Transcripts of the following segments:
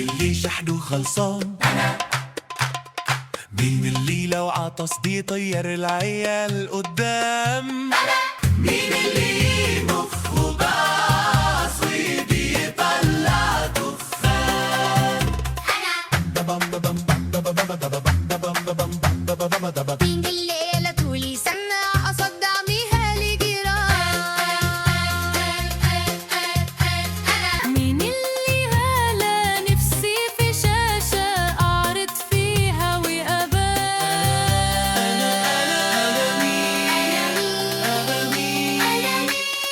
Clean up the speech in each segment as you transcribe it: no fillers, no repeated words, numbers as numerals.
اللي شحده خلصان؟ مين اللي لو عطس بيطير العيال قدام؟ مين اللي مخه باصي بيطلع دخان؟ مين الليلة تقولي سمع أصدع بيها لجيران؟ مين اللي هلا نفسي في شاشة أعرض فيها وأبان؟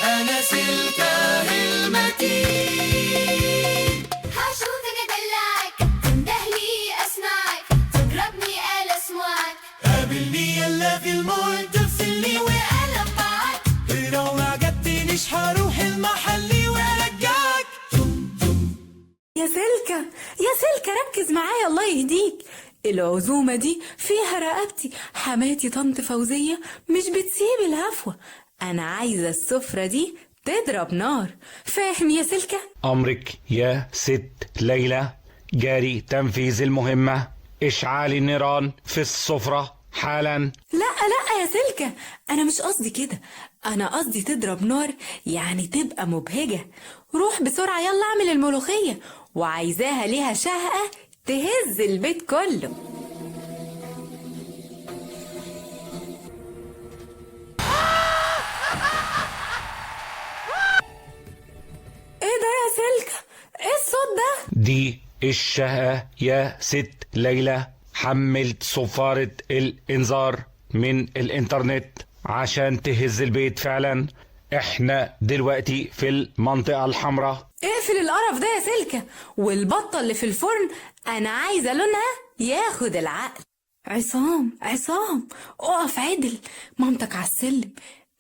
أنا سلكة المتين. هشوفك أدلعك تندهلي أسمعك تضربني آل أسمعك قابلني يلا في المول تغسلني وأنا معك لو ما عجبتنيش هروح المحل وارجعك. يا سلكة يا سلكة ركز معايا الله يهديك. العزومة دي فيها رقبتي، حماتي طنط فوزية مش بتسيب الهفوة. أنا عايزة السفرة دي تضرب نار، فاهم يا سلكة؟ أمرك يا ست ليلى، جاري تنفيذ المهمة، إشعال النيران في السفرة حالا. لا يا سلكة، أنا مش قصدي كده، أنا قصدي تضرب نار يعني تبقى مبهجة. روح بسرعة يلا اعمل الملوخية، وعايزاها ليها شهقة تهز البيت كله. ايه ده يا سلكة؟ ايه الصوت ده؟ دي الشهقة يا ست ليلى، حملت صفارة الإنذار من الإنترنت عشان تهز البيت فعلا. احنا دلوقتي في المنطقة الحمراء. اقفل القرف ده يا سلكة، والبطة اللي في الفرن أنا عايزة لونها ياخد العقل. عصام اقف عدل، مامتك على السلم.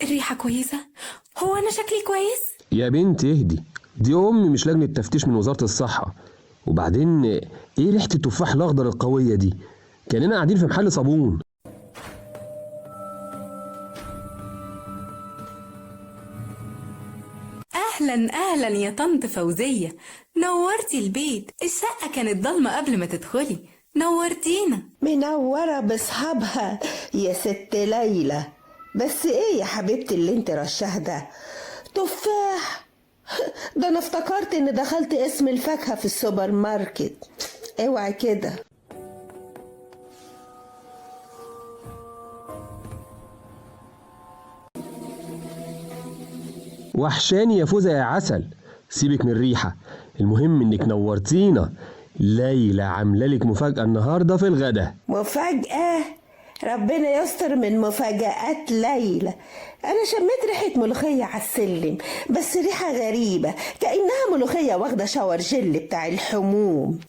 الريحة كويسة؟ هو أنا شكلي كويس؟ يا بنت اهدي، دي امي مش لجنة تفتيش من وزارة الصحة. وبعدين ايه ريحة التفاح الاخضر القوية دي؟ كاننا قاعدين في محل صابون. أهلا يا طنط فوزية، نورتي البيت. الشقة كانت ضلمة قبل ما تدخلي، نورتينا. منورة بصحابها يا ست ليلى. بس ايه يا حبيبتي اللي انت رشاه ده؟ تفاح؟ ده انا افتكرت ان دخلت اسم الفاكهة في السوبر ماركت. اوعي كده. وحشاني يا فوزة يا عسل. سيبك من الريحة، المهم انك نورتينا. ليلى عامله لك مفاجأة النهارده في الغدا. مفاجأة؟ ربنا يستر من مفاجآت ليلى. أنا شميت ريحة ملوخية على السلم، بس ريحة غريبة كأنها ملوخية واخدة شاور جل بتاع الحموم.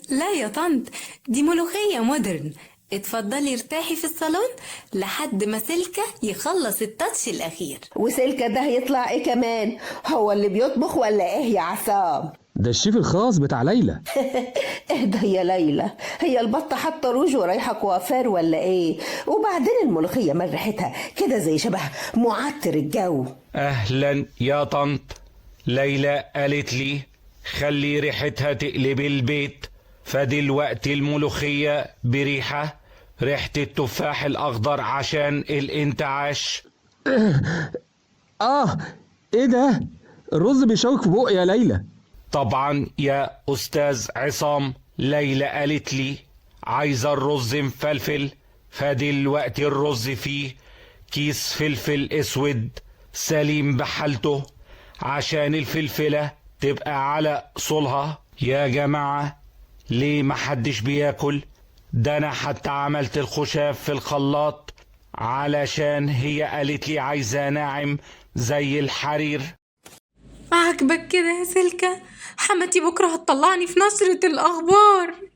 لا يا طنط، دي ملوخية مودرن. اتفضلي ارتاحي في الصالون لحد ما سلكة يخلص التاتش الأخير. وسلكة ده هيطلع ايه كمان؟ هو اللي بيطبخ ولا ايه يا عصام؟ ده الشيف الخاص بتاع ليلى. اهدى يا ليلى، هي البطة حاطة روج ورايحة كوافير ولا ايه؟ وبعدين الملوخية من ريحتها كده زي شبه معطر الجو. أهلا يا طنط، ليلى قالت لي خلي ريحتها تقلب البيت، فدلوقتي الملوخية بريحة التفاح الأخضر عشان الانتعاش. ايه ده؟ الرز بيشوك في بقي يا ليلى. طبعا يا أستاذ عصام، ليلى قالت لي عايزة الرز مفلفل، فدلوقتي الرز فيه كيس فلفل اسود سليم بحالته عشان الفلفلة تبقى على صولها. يا جماعة ليه محدش بياكل؟ ده انا حتى عملت الخشاف في الخلاط علشان هي قالت لي عايزة ناعم زي الحرير. عاجبك كده يا سلكة؟ حماتي بكرة هتطلعني في نشرة الأخبار.